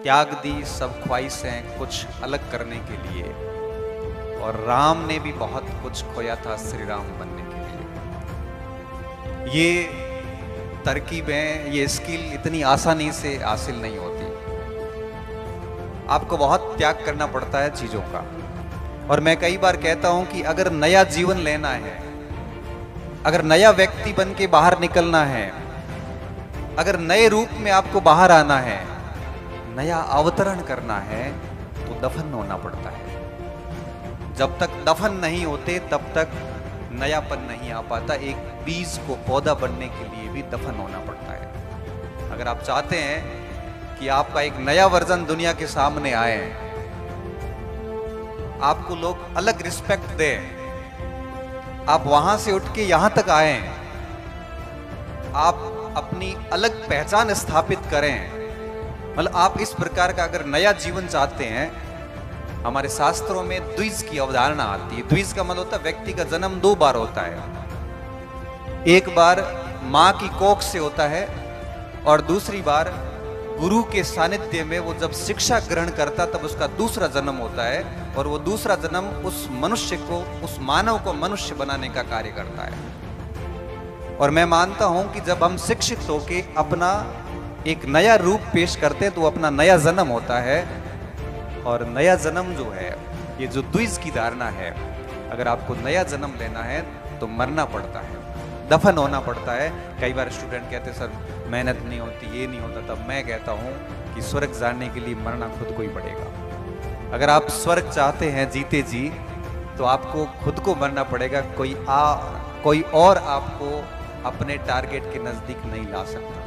त्याग दी सब ख्वाहिशें कुछ अलग करने के लिए, और राम ने भी बहुत कुछ खोया था श्री राम बनने के लिए। ये तरकीबें, ये स्किल इतनी आसानी से हासिल नहीं होती, आपको बहुत त्याग करना पड़ता है चीजों का। और मैं कई बार कहता हूं कि अगर नया जीवन लेना है, अगर नया व्यक्ति बन के बाहर निकलना है, अगर नए रूप में आपको बाहर आना है, नया अवतरण करना है, तो दफन होना पड़ता है। जब तक दफन नहीं होते तब तक नयापन नहीं आ पाता। एक बीज को पौधा बनने के लिए भी दफन होना पड़ता है। अगर आप चाहते हैं कि आपका एक नया वर्जन दुनिया के सामने आए, आपको लोग अलग रिस्पेक्ट दें, आप वहां से उठ के यहां तक आए, आप अपनी अलग पहचान स्थापित करें, मतलब आप इस प्रकार का अगर नया जीवन चाहते हैं, हमारे शास्त्रों में द्विज की अवधारणा आती है। द्विज का मतलब होता है व्यक्ति का जन्म दो बार होता है। एक बार मां की कोख से होता है और दूसरी बार गुरु के सानिध्य में वो जब शिक्षा ग्रहण करता तब उसका दूसरा जन्म होता है, और वो दूसरा जन्म उस मनुष्य को, उस मानव को मनुष्य बनाने का कार्य करता है। और मैं मानता हूं कि जब हम शिक्षित होके अपना एक नया रूप पेश करते हैं तो अपना नया जन्म होता है। और नया जन्म जो है, ये जो द्विज की धारणा है, अगर आपको नया जन्म लेना है तो मरना पड़ता है, दफन होना पड़ता है। कई बार स्टूडेंट कहते हैं सर मेहनत नहीं होती, ये नहीं होता, तब मैं कहता हूँ कि स्वर्ग जाने के लिए मरना खुद को ही पड़ेगा। अगर आप स्वर्ग चाहते हैं जीते जी, तो आपको खुद को मरना पड़ेगा। कोई और आपको अपने टारगेट के नजदीक नहीं ला सकता।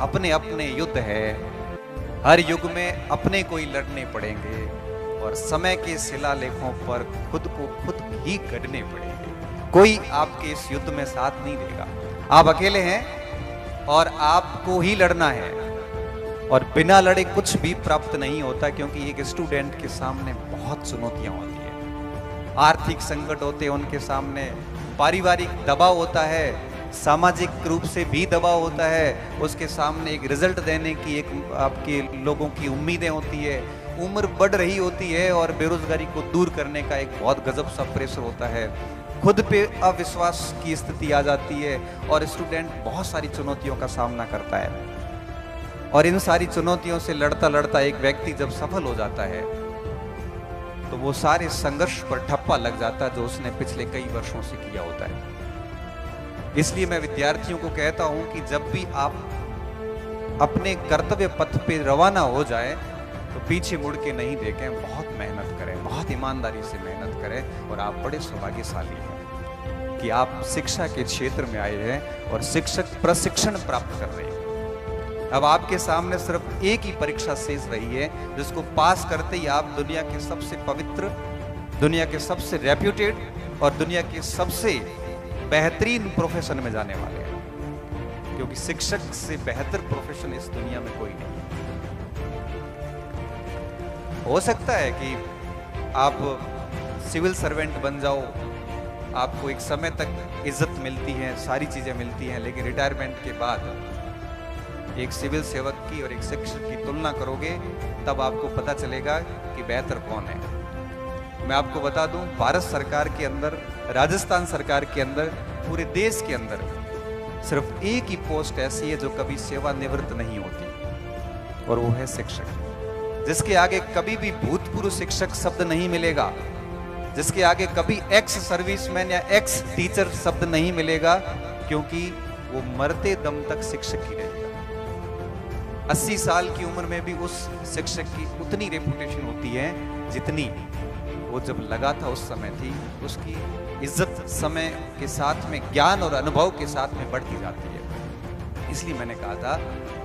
अपने अपने युद्ध है, हर युग में अपने को ही लड़ने पड़ेंगे, और समय के शिलालेखों पर खुद को खुद ही गढ़ने पड़ेंगे। कोई आपके इस युद्ध में साथ नहीं देगा, आप अकेले हैं और आपको ही लड़ना है। और बिना लड़े कुछ भी प्राप्त नहीं होता, क्योंकि एक स्टूडेंट के सामने बहुत चुनौतियां होती है। आर्थिक संकट होते हैं उनके सामने, पारिवारिक दबाव होता है, सामाजिक रूप से भी दबाव होता है, उसके सामने एक रिजल्ट देने की एक आपके लोगों की उम्मीदें होती है, उम्र बढ़ रही होती है, और बेरोजगारी को दूर करने का एक बहुत गजब सा प्रेशर होता है, खुद पे अविश्वास की स्थिति आ जाती है, और स्टूडेंट बहुत सारी चुनौतियों का सामना करता है। और इन सारी चुनौतियों से लड़ता लड़ता एक व्यक्ति जब सफल हो जाता है, तो वो सारे संघर्ष पर ठप्पा लग जाता है जो उसने पिछले कई वर्षों से किया होता है। इसलिए मैं विद्यार्थियों को कहता हूं कि जब भी आप अपने कर्तव्य पथ पे रवाना हो जाए तो पीछे मुड़ के नहीं देखें, बहुत मेहनत करें, बहुत ईमानदारी से मेहनत करें। और आप बड़े सौभाग्यशाली हैं कि आप शिक्षा के क्षेत्र में आए हैं और शिक्षक प्रशिक्षण प्राप्त कर रहे हैं। अब आपके सामने सिर्फ एक ही परीक्षा शेष रही है, जिसको पास करते ही आप दुनिया के सबसे पवित्र, दुनिया के सबसे रेप्यूटेड और दुनिया के सबसे बेहतरीन प्रोफेशन में जाने वाले हैं, क्योंकि शिक्षक से बेहतर प्रोफेशन इस दुनिया में कोई नहीं है। हो सकता है कि आप सिविल सर्वेंट बन जाओ, आपको एक समय तक इज्जत मिलती है, सारी चीजें मिलती हैं, लेकिन रिटायरमेंट के बाद एक सिविल सेवक की और एक शिक्षक की तुलना करोगे तब आपको पता चलेगा कि बेहतर कौन है। मैं आपको बता दूं, भारत सरकार के अंदर, राजस्थान सरकार के अंदर, पूरे देश के अंदर सिर्फ एक ही पोस्ट ऐसी है जो कभी सेवानिवृत्त नहीं होती, और वो है शिक्षक, जिसके आगे कभी भी भूतपूर्व शिक्षक शब्द नहीं मिलेगा, जिसके आगे कभी एक्स सर्विसमैन या एक्स टीचर शब्द नहीं मिलेगा, क्योंकि वो मरते दम तक शिक्षक ही रहेगा। 80 साल की उम्र में भी उस शिक्षक की उतनी रेपुटेशन होती है जितनी वो जब लगा था उस समय थी। उसकी इज्जत समय के साथ में, ज्ञान और अनुभव के साथ में बढ़ती जाती है। इसलिए मैंने कहा था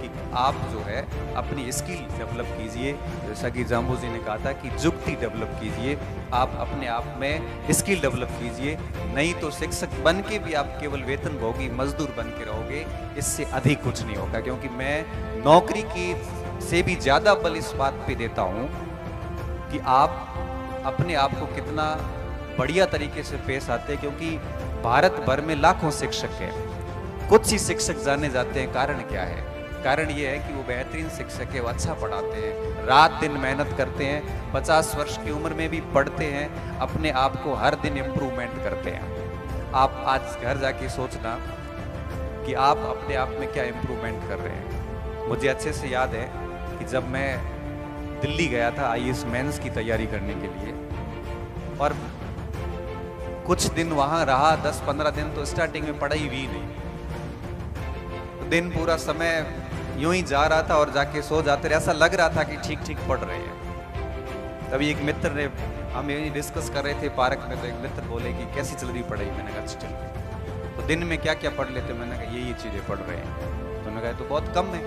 कि आप जो है अपनी स्किल डेवलप कीजिए, जैसा कि जाम्बू जी ने कहा था कि जुक्ति डेवलप कीजिए, आप अपने आप में स्किल डेवलप कीजिए। नहीं तो शिक्षक बन के भी आप केवल वेतनभोगी मजदूर बन के रहोगे, इससे अधिक कुछ नहीं होगा। क्योंकि मैं नौकरी की से भी ज्यादा बल इस बात पे देता हूं कि आप अपने आप को कितना बढ़िया तरीके से पेश आते हैं, क्योंकि भारत भर में लाखों शिक्षक हैं, कुछ ही शिक्षक जाने जाते हैं। कारण क्या है? कारण ये है कि वो बेहतरीन शिक्षक है, वो अच्छा पढ़ाते हैं, रात दिन मेहनत करते हैं, 50 वर्ष की उम्र में भी पढ़ते हैं, अपने आप को हर दिन इम्प्रूवमेंट करते हैं। आप आज घर जाके सोचना कि आप अपने आप में क्या इम्प्रूवमेंट कर रहे हैं। मुझे अच्छे से याद है कि जब मैं दिल्ली गया था IAS मेंस की तैयारी करने के लिए, और कुछ दिन वहां रहा, 10-15 दिन तो स्टार्टिंग में पढ़ाई भी नहीं, दिन पूरा समय यूं ही जा रहा था और जाके सो जाते रहे, ऐसा लग रहा था कि ठीक ठीक पढ़ रहे हैं। तभी एक मित्र ने, हम यही डिस्कस कर रहे थे पार्क में, तो एक मित्र बोले कि कैसी चल रही पढ़ाई। मैंने कहा चल रही। तो दिन में क्या क्या पढ़ लेते? मैंने कहा ये चीजें पढ़ रहे हैं। तो उन्होंने कहा तो बहुत कम है।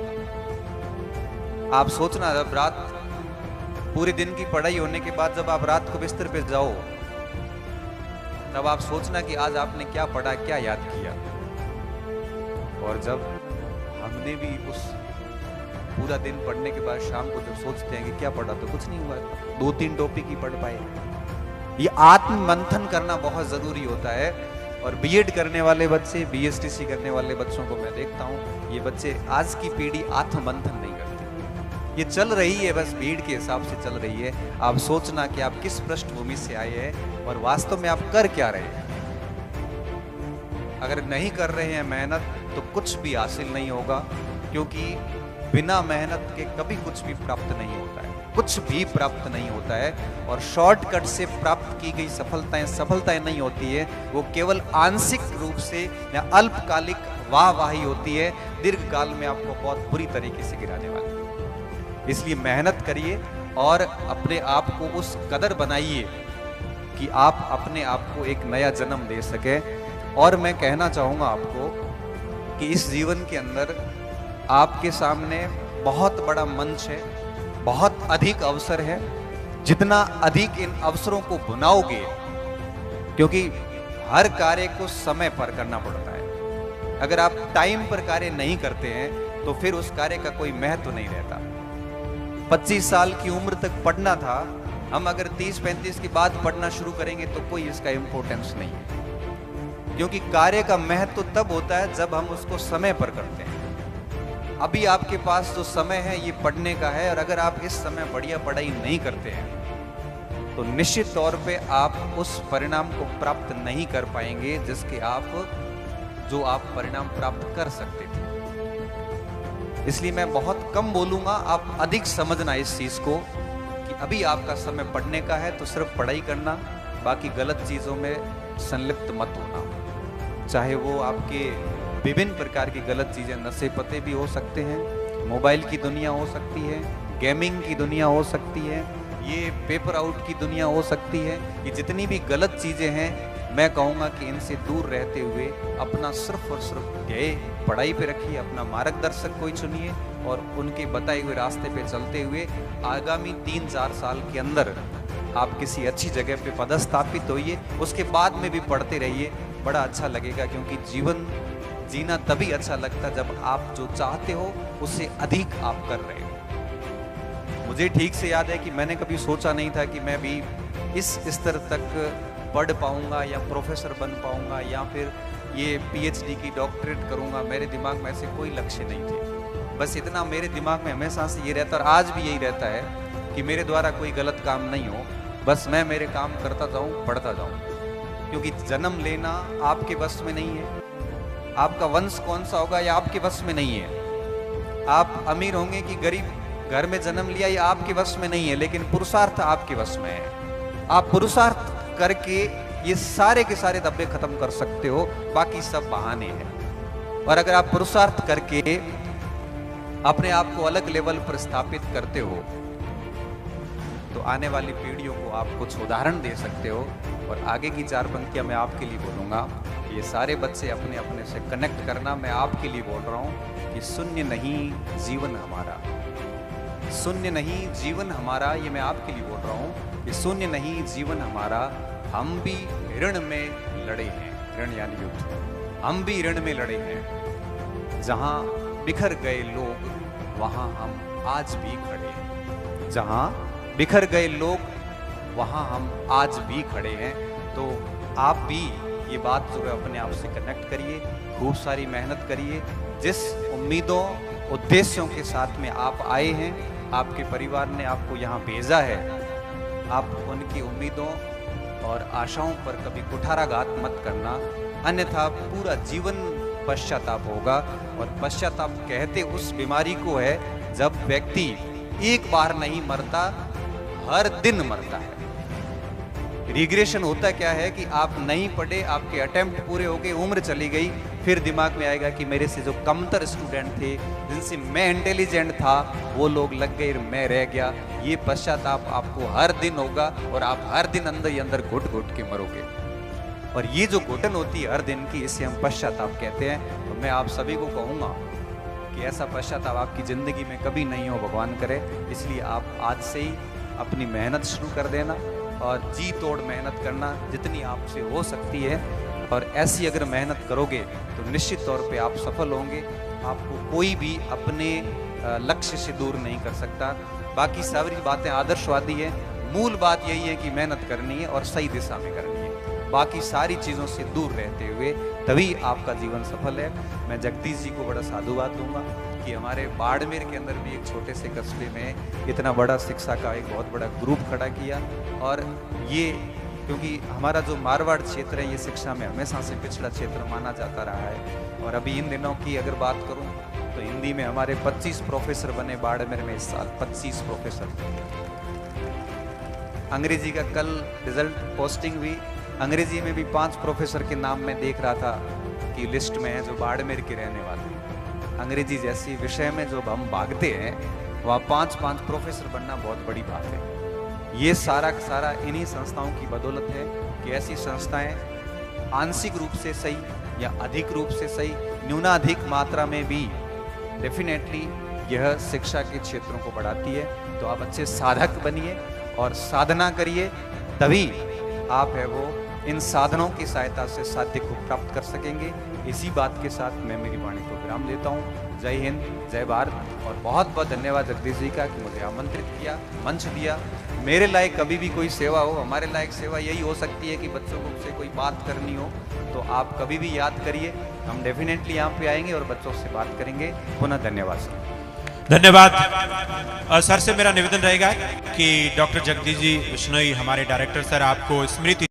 आप सोचना, जब रात पूरे दिन की पढ़ाई होने के बाद जब आप रात को बिस्तर पे जाओ, तब आप सोचना कि आज आपने क्या पढ़ा, क्या याद किया। और जब हमने भी उस पूरा दिन पढ़ने के बाद शाम को जब सोचते हैं कि क्या पढ़ा, तो कुछ नहीं हुआ, 2-3 टॉपिक ही पढ़ पाए। ये आत्म मंथन करना बहुत जरूरी होता है। और बीएड करने वाले बच्चे, BSTC करने वाले बच्चों को मैं देखता हूँ, ये बच्चे, आज की पीढ़ी आत्म मंथन नहीं करती। ये चल रही है बस भीड़ के हिसाब से चल रही है। आप सोचना कि आप किस पृष्ठभूमि से आए हैं और वास्तव में आप कर क्या रहे हैं। अगर नहीं कर रहे हैं मेहनत, तो कुछ भी हासिल नहीं होगा, क्योंकि बिना मेहनत के कभी कुछ भी प्राप्त नहीं होता है, कुछ भी प्राप्त नहीं होता है। और शॉर्टकट से प्राप्त की गई सफलताएं नहीं होती है, वो केवल आंशिक रूप से या अल्पकालिक वाहवाही होती है, दीर्घकाल में आपको बहुत बुरी तरीके से गिराने वाली है। इसलिए मेहनत करिए और अपने आप को उस कदर बनाइए कि आप अपने आप को एक नया जन्म दे सके। और मैं कहना चाहूंगा आपको कि इस जीवन के अंदर आपके सामने बहुत बड़ा मंच है, बहुत अधिक अवसर है। जितना अधिक इन अवसरों को बनाओगे, क्योंकि हर कार्य को समय पर करना पड़ता है। अगर आप टाइम पर कार्य नहीं करते हैं, तो फिर उस कार्य का कोई महत्व नहीं रहता। 25 साल की उम्र तक पढ़ना था, हम अगर 30-35 के बाद पढ़ना शुरू करेंगे तो कोई इसका इंपॉर्टेंस नहीं है, क्योंकि कार्य का महत्व तब होता है जब हम उसको समय पर करते हैं। अभी आपके पास जो समय है ये पढ़ने का है, और अगर आप इस समय बढ़िया पढ़ाई नहीं करते हैं, तो निश्चित तौर पे आप उस परिणाम को प्राप्त नहीं कर पाएंगे जो आप परिणाम प्राप्त कर सकते थे। इसलिए मैं बहुत कम बोलूंगा, आप अधिक समझना इस चीज को कि अभी आपका समय पढ़ने का है, तो सिर्फ पढ़ाई करना, बाकी गलत चीजों में संलिप्त मत होना। चाहे वो आपके विभिन्न प्रकार की गलत चीजें, नशे पते भी हो सकते हैं, मोबाइल की दुनिया हो सकती है, गेमिंग की दुनिया हो सकती है, ये पेपर आउट की दुनिया हो सकती है। ये जितनी भी गलत चीजें हैं, मैं कहूँगा कि इनसे दूर रहते हुए अपना सिर्फ और सिर्फ ध्येय पढ़ाई पे रखिए, अपना मार्गदर्शक कोई चुनिए और उनके बताए हुए रास्ते पे चलते हुए आगामी 3-4 साल के अंदर आप किसी अच्छी जगह पे पदस्थापित होइए। उसके बाद में भी पढ़ते रहिए, बड़ा अच्छा लगेगा, क्योंकि जीवन जीना तभी अच्छा लगता है जब आप जो चाहते हो उससे अधिक आप कर रहे हो। मुझे ठीक से याद है कि मैंने कभी सोचा नहीं था कि मैं भी इस स्तर तक पढ़ पाऊंगा या प्रोफेसर बन पाऊंगा या फिर ये PhD की डॉक्टरेट करूंगा। मेरे दिमाग में ऐसे कोई लक्ष्य नहीं थे, बस इतना मेरे दिमाग में हमेशा से ये रहता, और आज भी यही रहता है कि मेरे द्वारा कोई गलत काम नहीं हो, बस मैं मेरे काम करता जाऊं, पढ़ता जाऊं। क्योंकि जन्म लेना आपके बस में नहीं है, आपका वंश कौन सा होगा या आपके बस में नहीं है। आप अमीर होंगे कि गरीब घर में जन्म लिया, ये आपके बस में नहीं है, लेकिन पुरुषार्थ आपके बस में है। आप पुरुषार्थ करके ये सारे के सारे धब्बे खत्म कर सकते हो, बाकी सब बहाने हैं। और अगर आप पुरुषार्थ करके अपने आप को अलग लेवल पर स्थापित करते हो, तो आने वाली पीढ़ियों को आप कुछ उदाहरण दे सकते हो। और आगे की 4 पंक्तियां मैं आपके लिए बोलूंगा, ये सारे बच्चे अपने अपने से कनेक्ट करना। मैं आपके लिए बोल रहा हूं कि शून्य नहीं जीवन हमारा, शून्य नहीं जीवन हमारा। ये मैं आपके लिए बोल रहा हूं कि शून्य नहीं जीवन हमारा। हम भी ऋण में लड़े हैं, ऋण यानी युद्ध, हम भी ऋण में लड़े हैं। जहां बिखर गए लोग, वहां हम आज भी खड़े हैं। जहां बिखर गए लोग, वहां हम आज भी खड़े हैं। तो आप भी ये बात जो है अपने आप से कनेक्ट करिए, खूब सारी मेहनत करिए, जिस उम्मीदों उद्देश्यों के साथ में आप आए हैं, आपके परिवार ने आपको यहाँ भेजा है, आप उनकी उम्मीदों और आशाओं पर कभी कुठाराघात मत करना, अन्यथा पूरा जीवन पश्चाताप होगा। और पश्चाताप कहते उस बीमारी को है जब व्यक्ति एक बार नहीं मरता, हर दिन मरता है। रिग्रेशन होता क्या है कि आप नहीं पढ़े, आपके अटेम्प्ट पूरे हो गए, उम्र चली गई, फिर दिमाग में आएगा कि मेरे से जो कमतर स्टूडेंट थे, जिनसे मैं इंटेलिजेंट था, वो लोग लग गए, मैं रह गया। ये पश्चाताप आपको हर दिन होगा और आप हर दिन अंदर ही अंदर घुट घुट के मरोगे। और ये जो घुटन होती है हर दिन की, इसे हम पश्चाताप कहते हैं। तो मैं आप सभी को कहूँगा कि ऐसा पश्चाताप आपकी ज़िंदगी में कभी नहीं हो, भगवान करे। इसलिए आप आज से ही अपनी मेहनत शुरू कर देना और जी तोड़ मेहनत करना जितनी आपसे हो सकती है। और ऐसी अगर मेहनत करोगे तो निश्चित तौर पे आप सफल होंगे। आपको कोई भी अपने लक्ष्य से दूर नहीं कर सकता। बाकी सारी बातें आदर्शवादी है, मूल बात यही है कि मेहनत करनी है और सही दिशा में करनी है। बाकी सारी चीज़ों से दूर रहते हुए तभी आपका जीवन सफल है। मैं जगदीश जी को बड़ा साधुवाद दूंगा कि हमारे बाड़मेर के अंदर भी एक छोटे से कस्बे में इतना बड़ा शिक्षा का एक बहुत बड़ा ग्रुप खड़ा किया। और ये क्योंकि हमारा जो मारवाड़ क्षेत्र है, ये शिक्षा में हमेशा से पिछड़ा क्षेत्र माना जाता रहा है। और अभी इन दिनों की अगर बात करूं तो हिंदी में हमारे 25 प्रोफेसर बने बाड़मेर में इस साल, 25 प्रोफेसर। अंग्रेजी का कल रिजल्ट पोस्टिंग हुई, अंग्रेजी में भी 5 प्रोफेसर के नाम मैं देख रहा था कि लिस्ट में है जो बाड़मेर के रहने वाले हैं। अंग्रेजी जैसी विषय में जो हम भागते हैं, वहाँ 5 प्रोफेसर बनना बहुत बड़ी बात है। ये सारा सारा इन्हीं संस्थाओं की बदौलत है कि ऐसी संस्थाएं आंशिक रूप से सही या अधिक रूप से सही, न्यूनाधिक मात्रा में भी डेफिनेटली यह शिक्षा के क्षेत्रों को बढ़ाती है। तो आप अच्छे साधक बनिए और साधना करिए, तभी आप है वो इन साधनों की सहायता से साध्य को प्राप्त कर सकेंगे। इसी बात के साथ मैं मेरी वाणी को विराम देता हूँ। जय हिंद, जय भारत। और बहुत बहुत धन्यवाद जगदीश जी का कि मुझे आमंत्रित किया, मंच दिया। मेरे लायक कभी भी कोई सेवा हो, हमारे लायक सेवा यही हो सकती है कि बच्चों को से कोई बात करनी हो तो आप कभी भी याद करिए, हम डेफिनेटली यहाँ पे आएंगे और बच्चों से बात करेंगे। पुनः धन्यवाद सर। धन्यवाद सर। से मेरा निवेदन रहेगा कि डॉक्टर जगदीश जी बिश्नोई हमारे डायरेक्टर सर आपको स्मृति